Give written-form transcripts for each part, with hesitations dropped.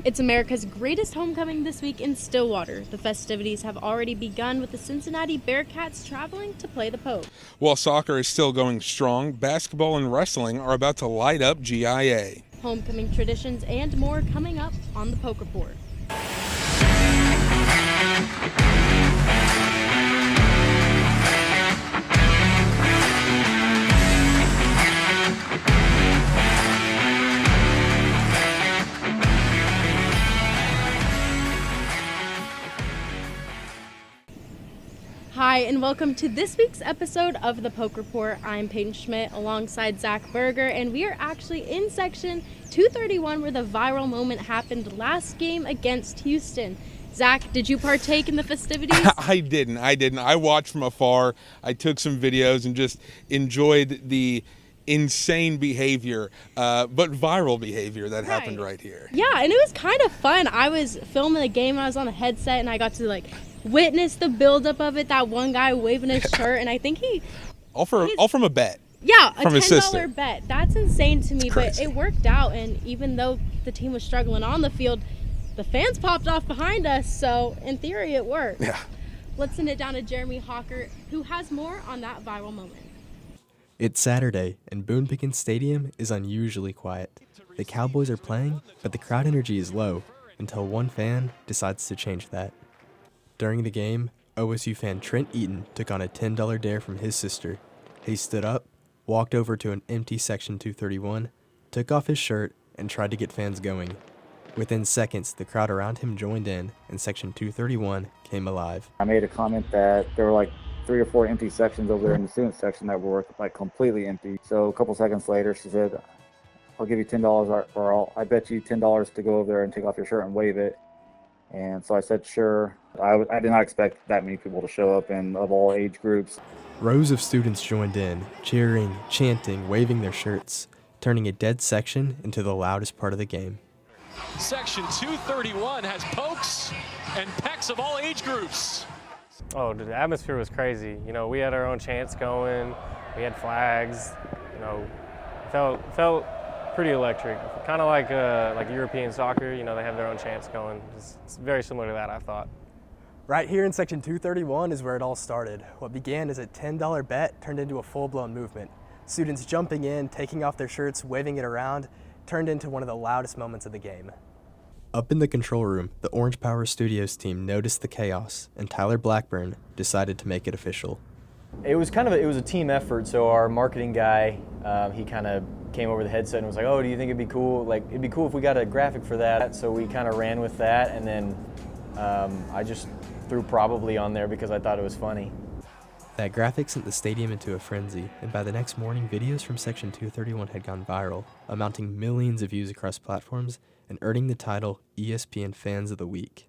It's America's greatest homecoming this week in Stillwater. The festivities have already begun with the Cincinnati Bearcats traveling to play the Pope. While soccer is still going strong, basketball and wrestling are about to light up GIA. Homecoming traditions and more coming up on the Poke Report. Hi, and welcome to this week's episode of the Poke Report. I'm Peyton Schmidt alongside Zach Berger, and we are actually in section 231 where the viral moment happened last game against Houston. Zach, did you partake in the festivities? I didn't. I watched from afar. I took some videos and just enjoyed the insane behavior, but viral behavior that happened right here. Yeah, and it was kind of fun. I was filming the game, I was on a headset, and I got to witness the buildup of it. That one guy waving his shirt, and I think all from a bet. Yeah, a from $10 bet. That's insane to me, but it worked out. And even though the team was struggling on the field, the fans popped off behind us. So in theory, it worked. Yeah. Let's send it down to Jeremy Hawker, who has more on that viral moment. It's Saturday, and Boone Pickens Stadium is unusually quiet. The Cowboys are playing, but the crowd energy is low until one fan decides to change that. During the game, OSU fan Trent Eaton took on a $10 dare from his sister. He stood up, walked over to an empty section 231, took off his shirt, and tried to get fans going. Within seconds, the crowd around him joined in, and section 231 came alive. I made a comment that there were 3 or 4 empty sections over there in the student section that were completely empty. So a couple seconds later, she said, "I'll give you $10 or I bet you $10 to go over there and take off your shirt and wave it." And so I said, sure. I did not expect that many people to show up, and of all age groups. Rows of students joined in, cheering, chanting, waving their shirts, turning a dead section into the loudest part of the game. Section 231 has pokes and pecks of all age groups. Oh, the atmosphere was crazy. We had our own chants going. We had flags. Felt pretty electric. Kind of like European soccer. They have their own chants going. It's very similar to that, I thought. Right here in section 231 is where it all started. What began as a $10 bet turned into a full-blown movement. Students jumping in, taking off their shirts, waving it around, turned into one of the loudest moments of the game. Up in the control room, the Orange Power Studios team noticed the chaos, and Tyler Blackburn decided to make it official. It was a team effort. So our marketing guy, he kind of came over the headset and was like, "Oh, do you think it'd be cool? It'd be cool if we got a graphic for that." So we kind of ran with that, and then I just threw probably on there because I thought it was funny. That graphic sent the stadium into a frenzy, and by the next morning, videos from Section 231 had gone viral, amounting millions of views across platforms and earning the title ESPN Fans of the Week.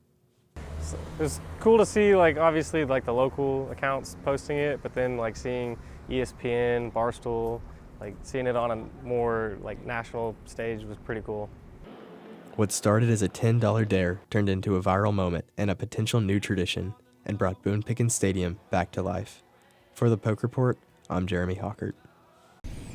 So it was cool to see, obviously, the local accounts posting it, but then, seeing ESPN, Barstool, seeing it on a more, national stage was pretty cool. What started as a $10 dare turned into a viral moment and a potential new tradition, and brought Boone Pickens Stadium back to life. For the Poke Report, I'm Jeremy Hawkert.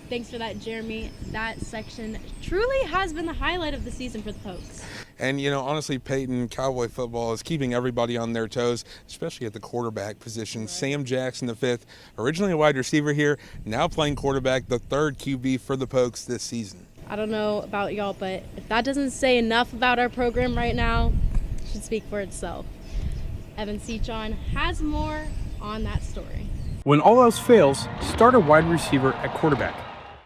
Thanks for that, Jeremy. That section truly has been the highlight of the season for the Pokes. And, honestly, Peyton, Cowboy football is keeping everybody on their toes, especially at the quarterback position. Sam Jackson, the fifth, originally a wide receiver here, now playing quarterback, the third QB for the Pokes this season. I don't know about y'all, but if that doesn't say enough about our program right now, it should speak for itself. Evan Sechon has more on that story. When all else fails, start a wide receiver at quarterback.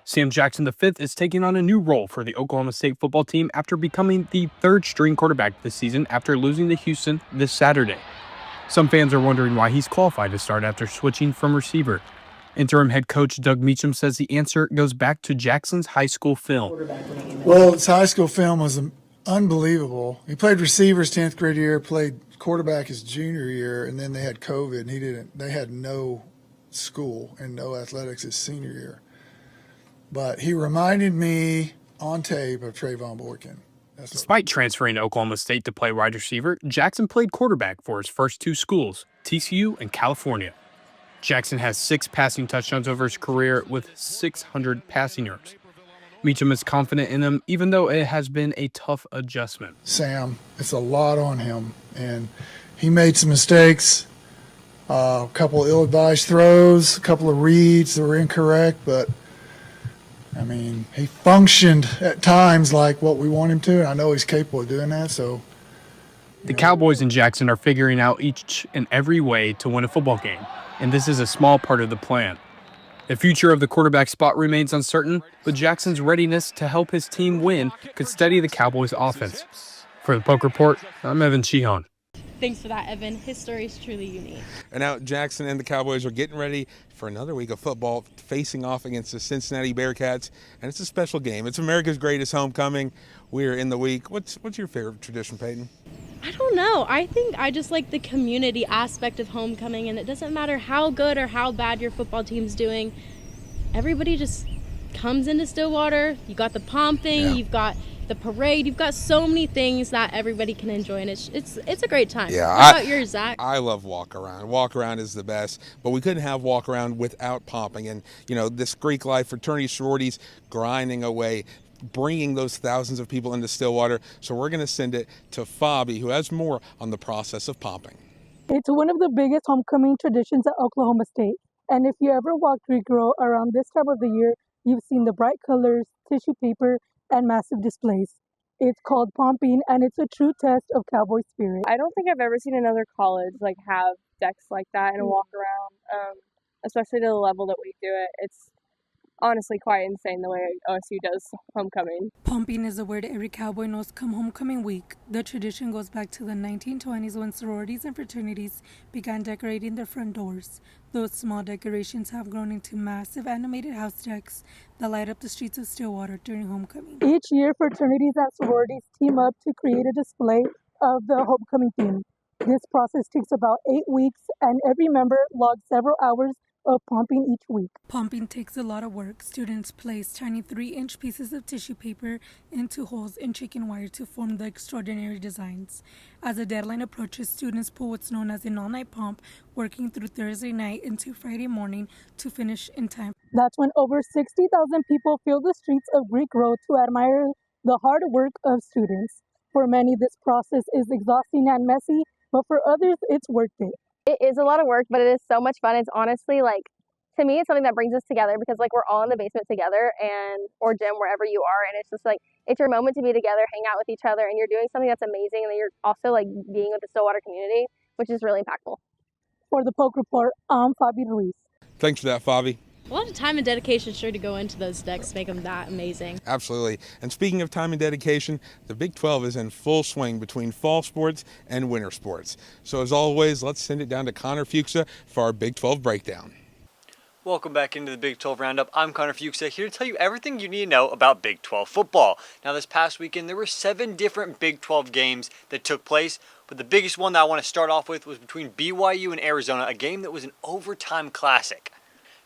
Sam Jackson V is taking on a new role for the Oklahoma State football team after becoming the third-string quarterback this season after losing to Houston this Saturday. Some fans are wondering why he's qualified to start after switching from receiver. Interim head coach Doug Meacham says the answer goes back to Jackson's high school film. Well, his high school film was unbelievable. He played receiver his 10th grade year, played quarterback his junior year, and then they had COVID, and they had no school and no athletics his senior year. But he reminded me on tape of Trayvon Boykin. Despite transferring to Oklahoma State to play wide receiver, Jackson played quarterback for his first two schools, TCU and California. Jackson has 6 passing touchdowns over his career with 600 passing yards. Meacham is confident in them, even though it has been a tough adjustment. Sam, it's a lot on him, and he made some mistakes, a couple of ill-advised throws, a couple of reads that were incorrect, but I mean, he functioned at times like what we want him to, and I know he's capable of doing that, so. The Cowboys in Jackson are figuring out each and every way to win a football game, and this is a small part of the plan. The future of the quarterback spot remains uncertain, but Jackson's readiness to help his team win could steady the Cowboys' offense. For the Poke Report, I'm Evan Sheehan. Thanks for that, Evan. His story is truly unique. And now Jackson and the Cowboys are getting ready for another week of football, facing off against the Cincinnati Bearcats, and it's a special game. It's America's greatest homecoming. We're in the week. What's your favorite tradition, Peyton? I don't know. I think I just like the community aspect of homecoming, and it doesn't matter how good or how bad your football team's doing. Everybody just comes into Stillwater. You got the pumping, you've got the parade, you've got so many things that everybody can enjoy, and it's a great time. Yeah, How about yours, Zach? I love walk around. Walk around is the best, but we couldn't have walk around without pumping. And this Greek life, fraternity, sororities, grinding away, bringing those thousands of people into Stillwater. So we're going to send it to Fabi, who has more on the process of pomping. It's one of the biggest homecoming traditions at Oklahoma State. And if you ever walk Greek Row around this time of the year, you've seen the bright colors, tissue paper, and massive displays. It's called pomping, and it's a true test of Cowboy spirit. I don't think I've ever seen another college have decks like that and walk around, especially to the level that we do it. It's honestly quite insane the way OSU does homecoming. Pumping is a word every Cowboy knows come homecoming week. The tradition goes back to the 1920s when sororities and fraternities began decorating their front doors. Those small decorations have grown into massive animated house decks that light up the streets of Stillwater during homecoming. Each year, fraternities and sororities team up to create a display of the homecoming theme. This process takes about 8 weeks, and every member logs several hours of pumping each week. Pumping takes a lot of work. Students place tiny 3-inch pieces of tissue paper into holes in chicken wire to form the extraordinary designs. As the deadline approaches, students pull what's known as an all-night pump, working through Thursday night into Friday morning to finish in time. That's when over 60,000 people fill the streets of Greek Road to admire the hard work of students. For many, this process is exhausting and messy, but for others, it's worth it. It is a lot of work, but it is so much fun. It's honestly to me, it's something that brings us together because we're all in the basement together or gym, wherever you are. And it's just it's your moment to be together, hang out with each other, and you're doing something that's amazing. And then you're also being with the Stillwater community, which is really impactful. For the Poke Report, I'm Fabi Ruiz. Thanks for that, Fabi. A lot of time and dedication sure to go into those decks to make them that amazing. Absolutely. And speaking of time and dedication, the Big 12 is in full swing between fall sports and winter sports. So as always, let's send it down to Connor Fuchsa for our Big 12 breakdown. Welcome back into the Big 12 Roundup. I'm Connor Fuchsa, here to tell you everything you need to know about Big 12 football. Now, this past weekend, there were 7 different Big 12 games that took place, but the biggest one that I want to start off with was between BYU and Arizona, a game that was an overtime classic.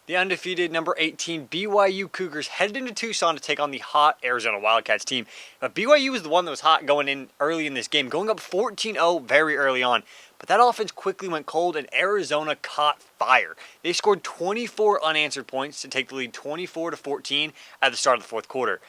The undefeated number 18 BYU Cougars headed into Tucson to take on the hot Arizona Wildcats team. But BYU was the one that was hot going in early in this game, going up 14-0 very early on. But that offense quickly went cold and Arizona caught fire. They scored 24 unanswered points to take the lead 24-14 at the start of the fourth quarter.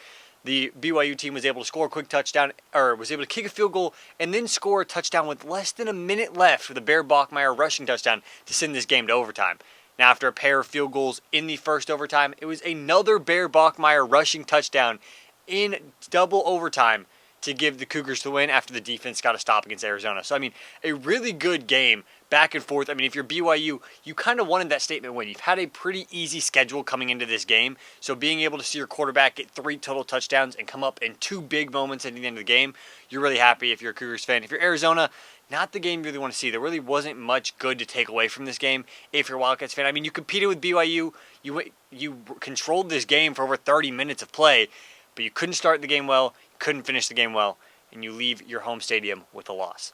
The BYU team was able to score a quick touchdown, or was able to kick a field goal and then score a touchdown with less than a minute left with a Bear Bachmeier rushing touchdown to send this game to overtime. Now, after a pair of field goals in the first overtime, it was another Bear Bachmeier rushing touchdown in double overtime to give the Cougars the win after the defense got a stop against Arizona. So, a really good game back and forth. If you're BYU, you kind of wanted that statement win. You've had a pretty easy schedule coming into this game, so being able to see your quarterback get 3 total touchdowns and come up in 2 big moments at the end of the game, you're really happy if you're a Cougars fan. If you're Arizona, not the game you really want to see. There really wasn't much good to take away from this game if you're a Wildcats fan. You competed with BYU. You controlled this game for over 30 minutes of play, but you couldn't start the game well, couldn't finish the game well, and you leave your home stadium with a loss.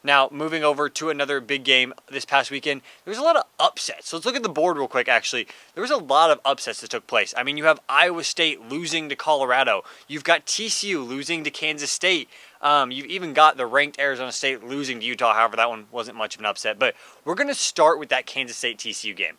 Now, moving over to another big game this past weekend, there was a lot of upsets. So let's look at the board real quick, actually. There was a lot of upsets that took place. You have Iowa State losing to Colorado. You've got TCU losing to Kansas State. You've even got the ranked Arizona State losing to Utah. However, that one wasn't much of an upset. But we're going to start with that Kansas State-TCU game.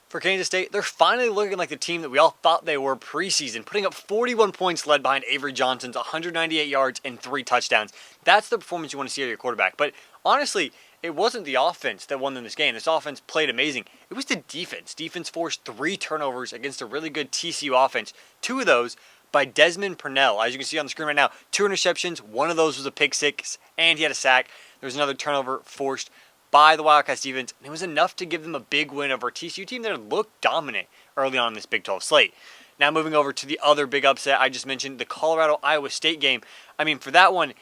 For Kansas State, they're finally looking like the team that we all thought they were preseason, putting up 41 points led behind Avery Johnson's 198 yards and 3 touchdowns. That's the performance you want to see out of your quarterback. But honestly, it wasn't the offense that won them this game. This offense played amazing. It was the defense. Defense forced 3 turnovers against a really good TCU offense. 2 of those by Desmond Purnell. As you can see on the screen right now, 2 interceptions. 1 of those was a pick six, and he had a sack. There was another turnover forced by the Wildcats defense, and it was enough to give them a big win over a TCU team that had looked dominant early on in this Big 12 slate. Now moving over to the other big upset I just mentioned, the Colorado-Iowa State game. I mean, for that one,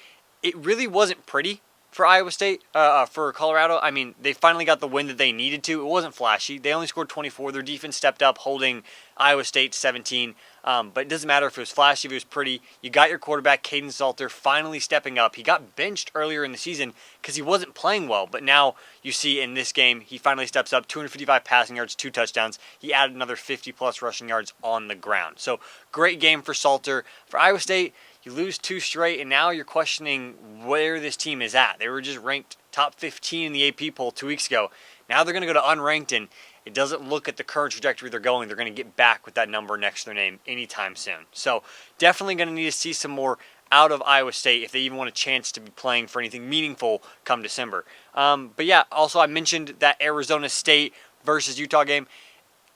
it really wasn't pretty for Iowa State, for Colorado. I mean, they finally got the win that they needed to. It wasn't flashy. They only scored 24. Their defense stepped up, holding Iowa State 17. But it doesn't matter if it was flashy, if it was pretty. You got your quarterback, Caden Salter, finally stepping up. He got benched earlier in the season because he wasn't playing well. But now you see in this game, he finally steps up, 255 passing yards, 2 touchdowns. He added another 50-plus rushing yards on the ground. So great game for Salter. For Iowa State, you lose 2 straight, and now you're questioning where this team is at. They were just ranked top 15 in the AP poll 2 weeks ago. Now they're going to go to unranked, and it doesn't look at the current trajectory they're going. They're going to get back with that number next to their name anytime soon. So definitely going to need to see some more out of Iowa State if they even want a chance to be playing for anything meaningful come December. But yeah, also I mentioned that Arizona State versus Utah game.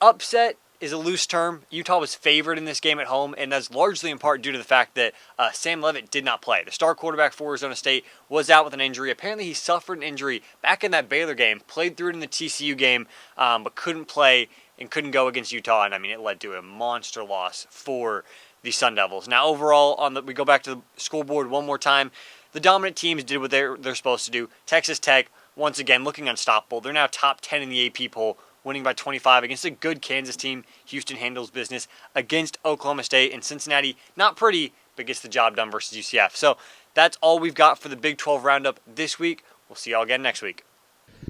Upset is a loose term. Utah was favored in this game at home, and that's largely in part due to the fact that Sam Leavitt did not play. The star quarterback for Arizona State was out with an injury. Apparently he suffered an injury back in that Baylor game, played through it in the TCU game, but couldn't play and couldn't go against Utah, and I mean, it led to a monster loss for the Sun Devils. Now overall, we go back to the scoreboard one more time. The dominant teams did what they're supposed to do. Texas Tech, once again, looking unstoppable. They're now top 10 in the AP poll, winning by 25 against a good Kansas team. Houston handles business against Oklahoma State, and Cincinnati, not pretty, but gets the job done versus UCF. So that's all we've got for the Big 12 Roundup this week. We'll see y'all again next week.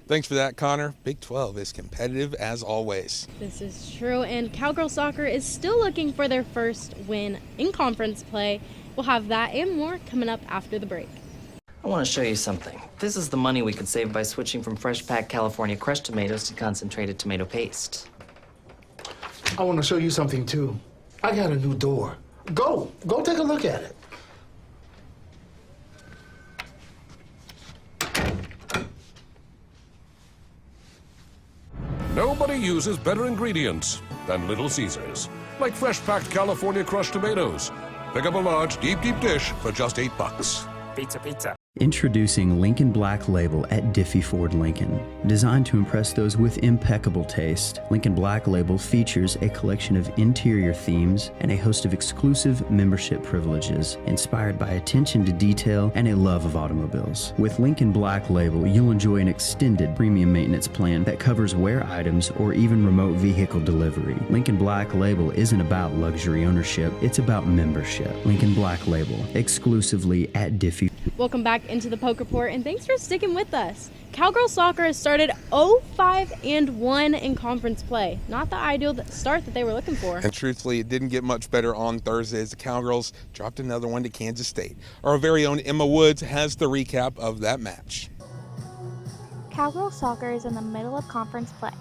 Thanks for that, Connor. Big 12 is competitive as always. This is true, and Cowgirl Soccer is still looking for their first win in conference play. We'll have that and more coming up after the break. I want to show you something. This is the money we could save by switching from fresh packed California crushed tomatoes to concentrated tomato paste. I want to show you something too. I got a new door. Go take a look at it. Nobody uses better ingredients than Little Caesars. Like fresh packed California crushed tomatoes. Pick up a large, deep dish for just $8. Pizza. Introducing Lincoln Black Label at Diffie Ford Lincoln. Designed to impress those with impeccable taste, Lincoln Black Label features a collection of interior themes and a host of exclusive membership privileges, inspired by attention to detail and a love of automobiles. With Lincoln Black Label, you'll enjoy an extended premium maintenance plan that covers wear items or even remote vehicle delivery. Lincoln Black Label isn't about luxury ownership, it's about membership. Lincoln Black Label, exclusively at Diffie. Welcome back into the Poke Report, and thanks for sticking with us. Cowgirl Soccer has started 0-5-1 in conference play. Not the ideal start that they were looking for. And truthfully, it didn't get much better on Thursday as the Cowgirls dropped another one to Kansas State. Our very own Emma Woods has the recap of that match. Cowgirl Soccer is in the middle of conference play,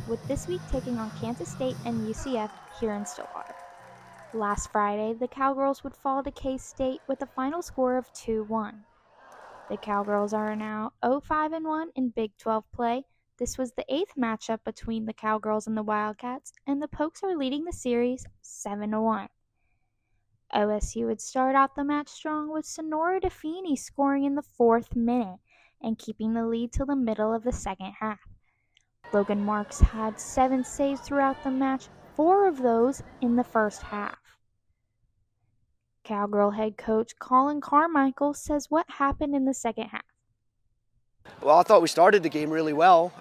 with this week taking on Kansas State and UCF here in Stillwater. Last Friday, the Cowgirls would fall to K-State with a final score of 2-1. The Cowgirls are now 0-5-1 in Big 12 play. This was the 8th matchup between the Cowgirls and the Wildcats, and the Pokes are leading the series 7-1. OSU would start out the match strong with Sonora DeFini scoring in the 4th minute and keeping the lead till the middle of the second half. Logan Marks had 7 saves throughout the match, 4 of those in the first half. Cowgirl head coach Colin Carmichael says what happened in the second half. Well, I thought we started the game really well.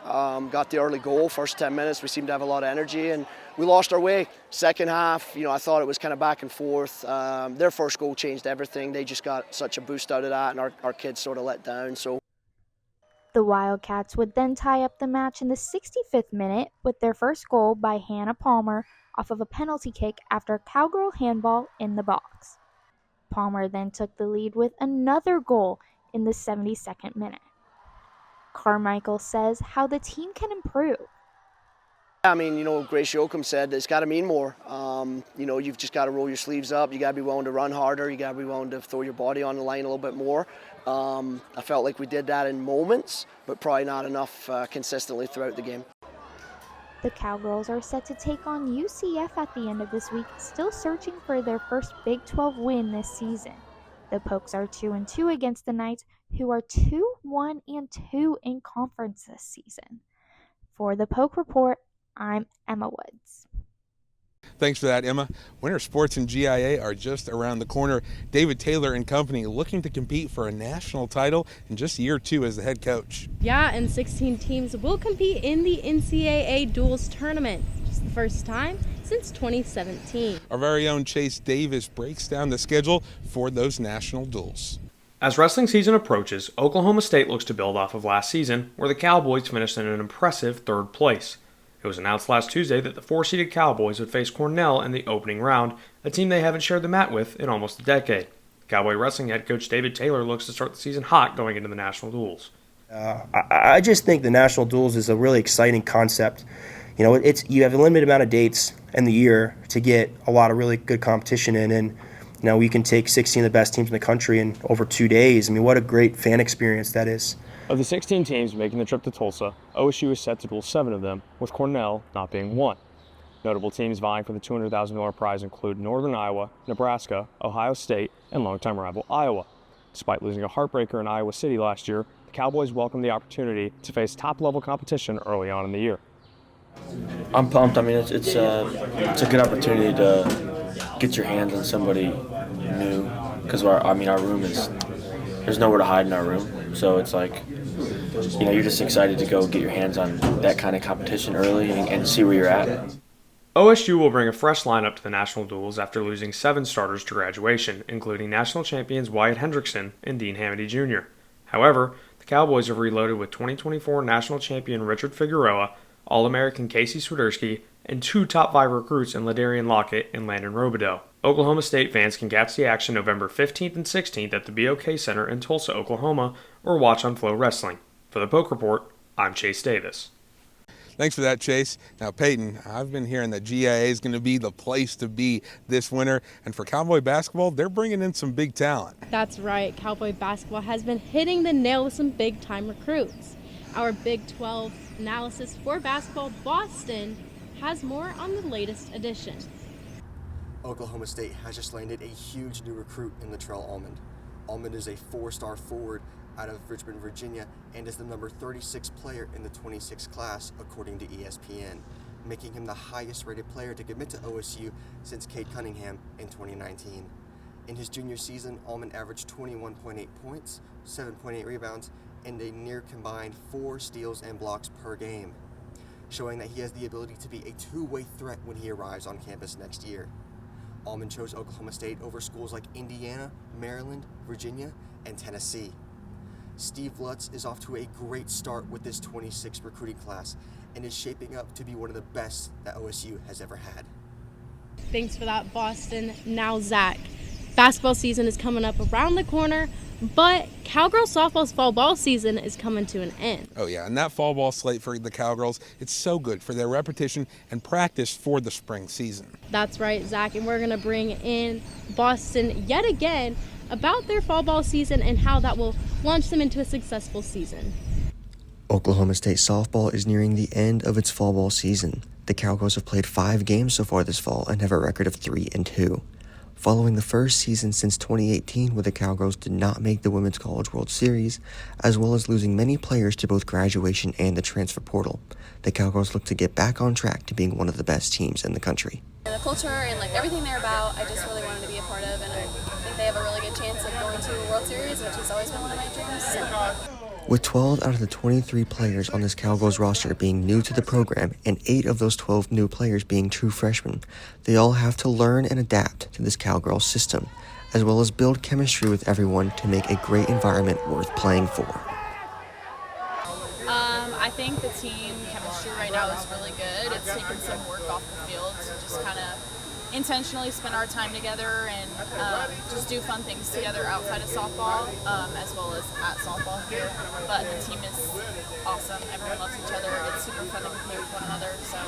Got the early goal, first 10 minutes, we seemed to have a lot of energy, and we lost our way. Second half, I thought it was kind of back and forth. Their first goal changed everything. They just got such a boost out of that, and our kids sort of let down. So the Wildcats would then tie up the match in the 65th minute with their first goal by Hannah Palmer off of a penalty kick after a Cowgirl handball in the box. Palmer then took the lead with another goal in the 72nd minute. Carmichael says how the team can improve. I mean, Grace Yoakum said it's got to mean more. You've just got to roll your sleeves up. You got to be willing to run harder. You got to be willing to throw your body on the line a little bit more. I felt like we did that in moments, but probably not enough consistently throughout the game. The Cowgirls are set to take on UCF at the end of this week, still searching for their first Big 12 win this season. The Pokes are 2-2 against the Knights, who are 2-1-2 in conference this season. For the Poke Report, I'm Emma Woods. Thanks for that, Emma. Winter sports and GIA are just around the corner. David Taylor and company looking to compete for a national title in just year 2 as the head coach. Yeah, and 16 teams will compete in the NCAA Duels Tournament. Just the first time since 2017. Our very own Chase Davis breaks down the schedule for those national duels. As wrestling season approaches, Oklahoma State looks to build off of last season, where the Cowboys finished in an impressive 3rd place. It was announced last Tuesday that the 4-seeded Cowboys would face Cornell in the opening round, a team they haven't shared the mat with in almost a decade. Cowboy wrestling head coach David Taylor looks to start the season hot going into the national duels. I just think the national duels is a really exciting concept. You have a limited amount of dates in the year to get a lot of really good competition in, and we can take 16 of the best teams in the country in over 2 days. I mean, what a great fan experience that is. Of the 16 teams making the trip to Tulsa, OSU is set to duel 7 of them, with Cornell not being one. Notable teams vying for the $200,000 prize include Northern Iowa, Nebraska, Ohio State, and longtime rival Iowa. Despite losing a heartbreaker in Iowa City last year, the Cowboys welcomed the opportunity to face top-level competition early on in the year. I'm pumped. I mean, it's a good opportunity to get your hands on somebody new, because our room is, there's nowhere to hide in our room. So it's like, you're just excited to go get your hands on that kind of competition early and see where you're at. OSU will bring a fresh lineup to the national duels after losing 7 starters to graduation, including national champions Wyatt Hendrickson and Dean Hamady Jr. However, the Cowboys have reloaded with 2024 national champion Richard Figueroa, All-American Casey Swiderski, and 2 top 5 recruits in Ladarian Lockett and Landon Robideau. Oklahoma State fans can catch the action November 15th and 16th at the BOK Center in Tulsa, Oklahoma, or watch on Flow Wrestling. For the Poke Report, I'm Chase Davis. Thanks for that, Chase. Now, Peyton, I've been hearing that GIA is going to be the place to be this winter, and for Cowboy basketball, they're bringing in some big talent. That's right. Cowboy basketball has been hitting the nail with some big-time recruits. Our Big 12 analysis for basketball, Boston, has more on the latest edition. Oklahoma State has just landed a huge new recruit in Latrell Almond. Almond is a 4-star forward out of Richmond, Virginia, and is the number 36 player in the 26 class, according to ESPN, making him the highest-rated player to commit to OSU since Cade Cunningham in 2019. In his junior season, Almond averaged 21.8 points, 7.8 rebounds, and a near combined 4 steals and blocks per game, showing that he has the ability to be a two-way threat when he arrives on campus next year. Almond chose Oklahoma State over schools like Indiana, Maryland, Virginia, and Tennessee. Steve Lutz is off to a great start with this 26 recruiting class and is shaping up to be one of the best that OSU has ever had. Thanks for that, Boston. Now, Zach, basketball season is coming up around the corner, but Cowgirl softball's fall ball season is coming to an end. Oh yeah, and that fall ball slate for the Cowgirls, it's so good for their repetition and practice for the spring season. That's right, Zach, and we're going to bring in Boston yet again about their fall ball season and how that will launch them into a successful season. Oklahoma State softball is nearing the end of its fall ball season. The Cowgirls have played 5 games so far this fall and have a record of 3-2. Following the first season since 2018 where the Cowgirls did not make the Women's College World Series, as well as losing many players to both graduation and the transfer portal, the Cowgirls look to get back on track to being one of the best teams in the country. The culture and everything they're about, I just really wanted to be a part of, and I think they have a really good chance of going to a World Series, which has always been one of my dreams. So. With 12 out of the 23 players on this Cowgirls roster being new to the program and 8 of those 12 new players being true freshmen, they all have to learn and adapt to this Cowgirls system, as well as build chemistry with everyone to make a great environment worth playing for. I think the team chemistry right now is really good. It's taken some work off the field to just kind of intentionally spend our time together and just do fun things together outside of softball, as well as at softball here. But the team is awesome. Everyone loves each other. It's super fun to compete with one another, so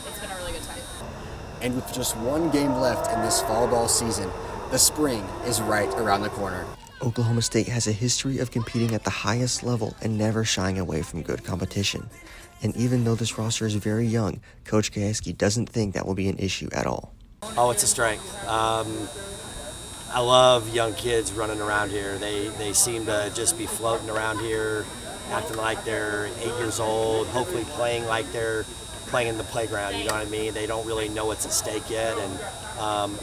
it's been a really good time. And with just one game left in this fall ball season, the spring is right around the corner. Oklahoma State has a history of competing at the highest level and never shying away from good competition. And even though this roster is very young, Coach Gajewski doesn't think that will be an issue at all. Oh, it's a strength. I love young kids running around here. They seem to just be floating around here, acting like they're 8 years old, hopefully playing like they're playing in the playground, you know what I mean? They don't really know what's at stake yet, and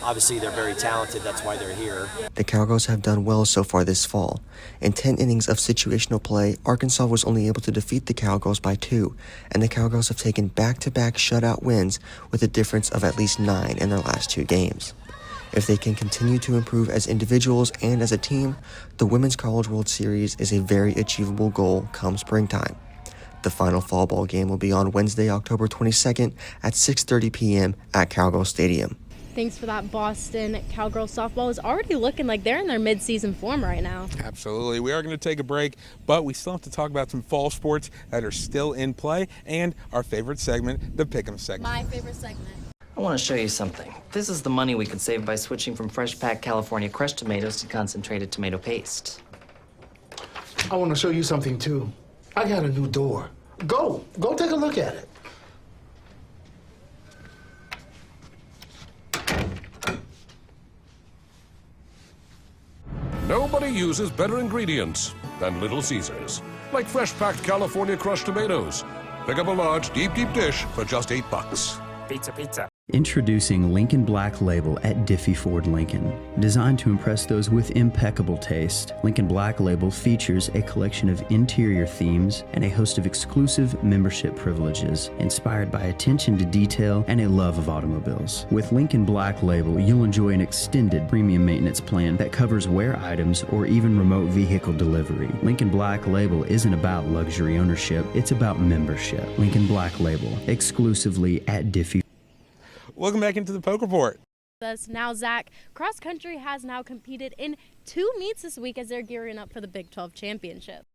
obviously they're very talented, that's why they're here. The Cowgirls have done well so far this fall. In 10 innings of situational play, Arkansas was only able to defeat the Cowgirls by 2, and the Cowgirls have taken back-to-back shutout wins with a difference of at least 9 in their last 2 games. If they can continue to improve as individuals and as a team, the Women's College World Series is a very achievable goal come springtime. The final fall ball game will be on Wednesday, October 22nd at 6:30 p.m. at Cowgirl Stadium. Thanks for that, Boston. Cowgirl softball is already looking like they're in their mid-season form right now. Absolutely. We are going to take a break, but we still have to talk about some fall sports that are still in play and our favorite segment, the Pick'em segment. My favorite segment. I want to show you something. This is the money we could save by switching from fresh packed California crushed tomatoes to concentrated tomato paste. I want to show you something too. I got a new door. Go take a look at it. Nobody uses better ingredients than Little Caesars. Like fresh-packed California crushed tomatoes. Pick up a large, deep dish for just $8. Pizza. Introducing Lincoln Black Label at Diffie Ford Lincoln. Designed to impress those with impeccable taste, Lincoln Black Label features a collection of interior themes and a host of exclusive membership privileges, inspired by attention to detail and a love of automobiles. With Lincoln Black Label, you'll enjoy an extended premium maintenance plan that covers wear items or even remote vehicle delivery. Lincoln Black Label isn't about luxury ownership, it's about membership. Lincoln Black Label, exclusively at Diffie. Welcome back into the Poke Report. Now, Zach, cross country has now competed in 2 meets this week as they're gearing up for the Big 12 championship.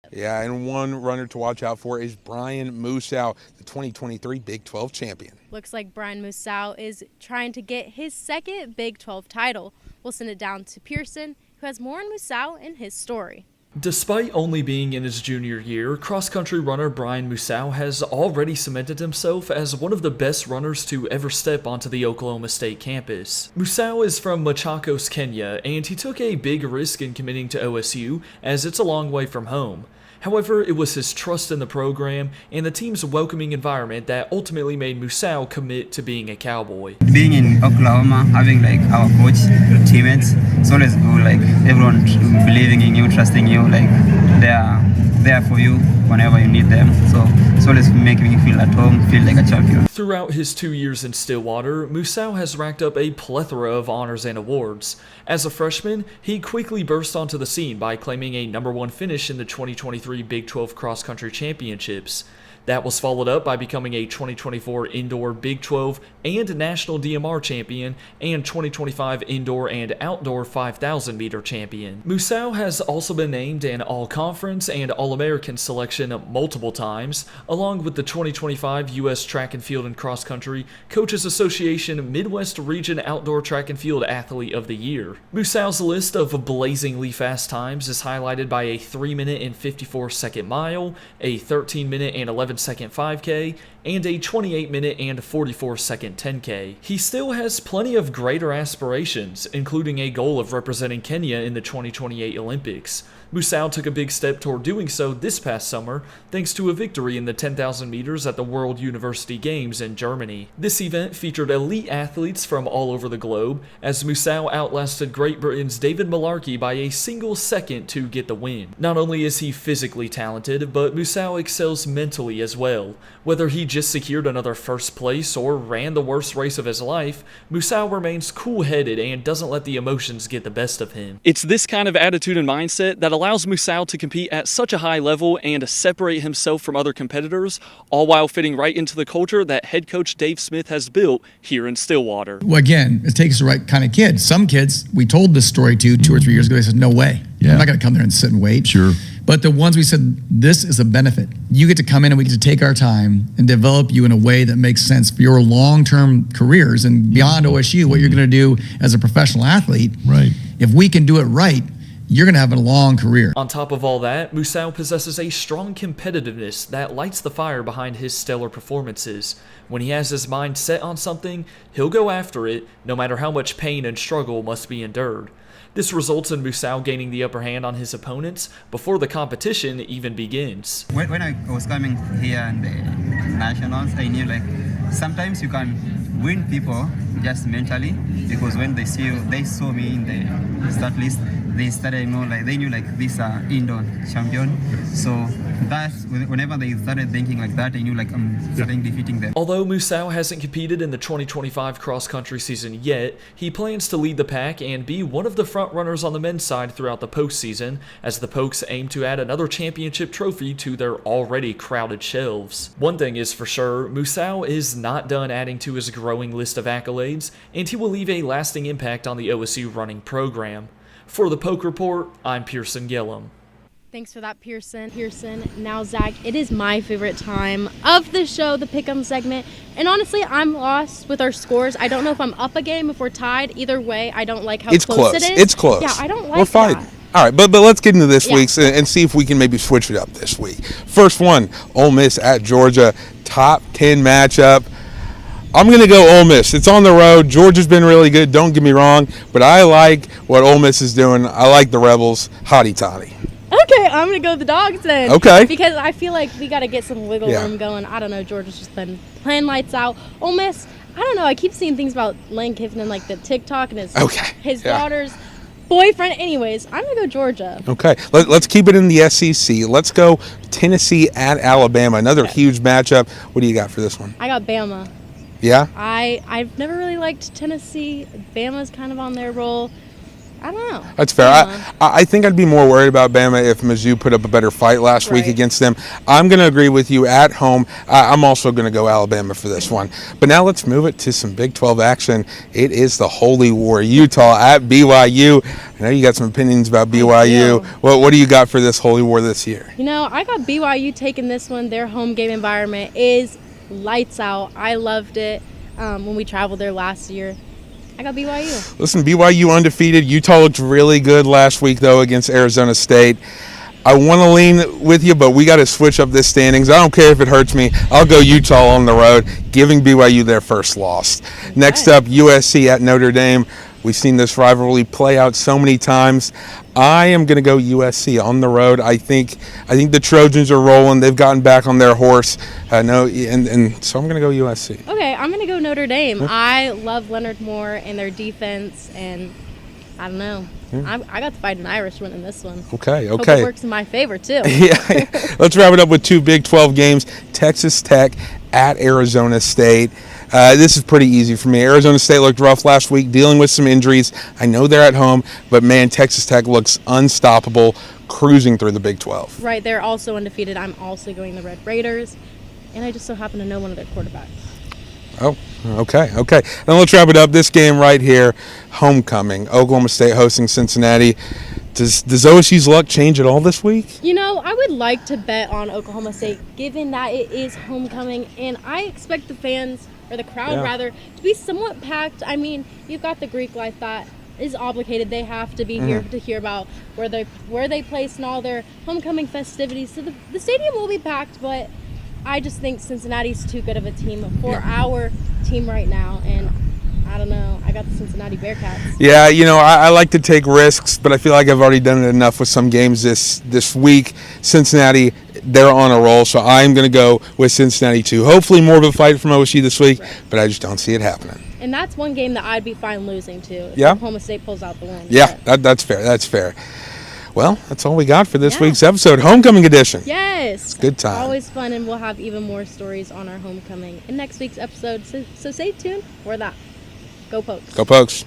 Yeah, and one runner to watch out for is Brian Musau, the 2023 Big 12 champion. Looks like Brian Musau is trying to get his second Big 12 title. We'll send it down to Pearson, who has more on Musau in his story. Despite only being in his junior year, cross-country runner Brian Musau has already cemented himself as one of the best runners to ever step onto the Oklahoma State campus. Musau is from Machakos, Kenya, and he took a big risk in committing to OSU as it's a long way from home. However, it was his trust in the program and the team's welcoming environment that ultimately made Musau commit to being a Cowboy. Being in Oklahoma, having like our coach, teammates, it's always good, like everyone believing in you, trusting you, like they are there for you whenever you need them. So it's always making me feel at home, feel like a champion. Throughout his 2 years in Stillwater, Musau has racked up a plethora of honors and awards. As a freshman, he quickly burst onto the scene by claiming a #1 finish in the 2023 Big 12 Cross Country Championships. That was followed up by becoming a 2024 Indoor Big 12 and National DMR Champion and 2025 Indoor and Outdoor 5,000 meter champion. Musau has also been named an All-Conference and All-American selection multiple times, along with the 2025 U.S. Track and Field and Cross Country Coaches Association Midwest Region Outdoor Track and Field Athlete of the Year. Musau's list of blazingly fast times is highlighted by a 3-minute and 54-second mile, a 13-minute and 11-second 5K, and a 28-minute and 44-second 10K. He still has plenty of greater aspirations, including a goal of representing Kenya in the 2028 Olympics. Musau took a big step toward doing so this past summer, thanks to a victory in the 10,000 meters at the World University Games in Germany. This event featured elite athletes from all over the globe, as Musau outlasted Great Britain's David Malarkey by a single second to get the win. Not only is he physically talented, but Musau excels mentally as well. Whether he just secured another first place or ran the worst race of his life, Musau remains cool-headed and doesn't let the emotions get the best of him. It's this kind of attitude and mindset that allows allows Musau to compete at such a high level and separate himself from other competitors, all while fitting right into the culture that head coach Dave Smith has built here in Stillwater. Well, again, it takes the right kind of kid. Some kids, we told this story to 2 or 3 years ago, they said, no way. I'm not going to come there and sit and wait. Sure. But the ones we said, this is a benefit. You get to come in and we get to take our time and develop you in a way that makes sense for your long-term careers and beyond OSU, what you're going to do as a professional athlete. Right. If we can do it right, you're going to have a long career. On top of all that, Musau possesses a strong competitiveness that lights the fire behind his stellar performances. When he has his mind set on something, he'll go after it, no matter how much pain and struggle must be endured. This results in Musau gaining the upper hand on his opponents before the competition even begins. When I was coming here in the nationals, I knew like sometimes you can win people just mentally, because when they see you, they saw me in the start list, they started they knew like this indoor champion. So that's whenever they started thinking like that, they knew like I'm starting defeating them. Although Musau hasn't competed in the 2025 cross-country season yet, he plans to lead the pack and be one of the front runners on the men's side throughout the postseason, as the Pokes aim to add another championship trophy to their already crowded shelves. One thing is for sure, Musau is not done adding to his growing list of accolades, and he will leave a lasting impact on the OSU running program. For the Poke Report, I'm Pearson Gillum. Thanks for that, Pearson. Now, Zach, it is my favorite time of the show, the Pick'em segment. And honestly, I'm lost with our scores. I don't know if I'm up a game, if we're tied. Either way, I don't like how close it is. It's close. Yeah, I don't like We're fighting. that. All right, but let's get into this week's and see if we can maybe switch it up this week. First one, Ole Miss at Georgia, top 10 matchup. I'm going to go Ole Miss. It's on the road. Georgia's been really good, don't get me wrong, but I like what Ole Miss is doing. I like the Rebels, hotty toddy. Okay, I'm going to go the Dogs then. Okay. Because I feel like we got to get some wiggle room going. I don't know, Georgia's just been playing lights out. Ole Miss, I don't know, I keep seeing things about Lane Kiffin and like the TikTok and his daughter's boyfriend. Anyways, I'm going to go Georgia. Okay, let's keep it in the SEC. Let's go Tennessee at Alabama, another huge matchup. What do you got for this one? I got Bama. Yeah? I've never really liked Tennessee. Bama's kind of on their roll. I don't know. That's fair. I think I'd be more worried about Bama if Mizzou put up a better fight last week against them. I'm going to agree with you at home. I'm also going to go Alabama for this one. But now let's move it to some Big 12 action. It is the Holy War, Utah at BYU. I know you got some opinions about BYU. What do you got for this Holy War this year? You know, I got BYU taking this one. Their home game environment is lights out. I loved it when we traveled there last year. I got BYU. Listen, BYU undefeated. Utah looked really good last week, though, against Arizona State. I want to lean with you, but we got to switch up this standings. I don't care if it hurts me. I'll go Utah on the road, giving BYU their first loss. Okay. Next up, USC at Notre Dame. We've seen this rivalry play out so many times. I am going to go USC on the road. I think the Trojans are rolling. They've gotten back on their horse. So I'm going to go USC. Okay, I'm going to go Notre Dame. I love Leonard Moore and their defense, and I don't know. I got to fight an Irishman in this one. Okay. Hope it works in my favor, too. Yeah. Let's wrap it up with two Big 12 games. Texas Tech at Arizona State. This is pretty easy for me. Arizona State looked rough last week, dealing with some injuries. I know they're at home, but man, Texas Tech looks unstoppable, cruising through the Big 12. Right, they're also undefeated. I'm also going the Red Raiders, and I just so happen to know one of their quarterbacks. Oh, okay. Then let's wrap it up. This game right here, homecoming. Oklahoma State hosting Cincinnati. Does OSU's luck change at all this week? You know, I would like to bet on Oklahoma State, given that it is homecoming, and I expect the fans, or the crowd rather, to be somewhat packed. I mean, you've got the Greek life that is obligated. They have to be here to hear about where they place in all their homecoming festivities. So the stadium will be packed, but I just think Cincinnati's too good of a team for our team right now, and I don't know. I got the Cincinnati Bearcats. Yeah, you know, I like to take risks, but I feel like I've already done it enough with some games this week. Cincinnati, they're on a roll, so I'm going to go with Cincinnati too. Hopefully more of a fight from OSU this week, but I just don't see it happening. And that's one game that I'd be fine losing to if Oklahoma State pulls out the win. Yeah, that's fair. That's fair. Well, that's all we got for this week's episode, Homecoming Edition. Yes. It's a good time. Always fun, and we'll have even more stories on our homecoming in next week's episode. So stay tuned for that. Go Pokes. Go Pokes.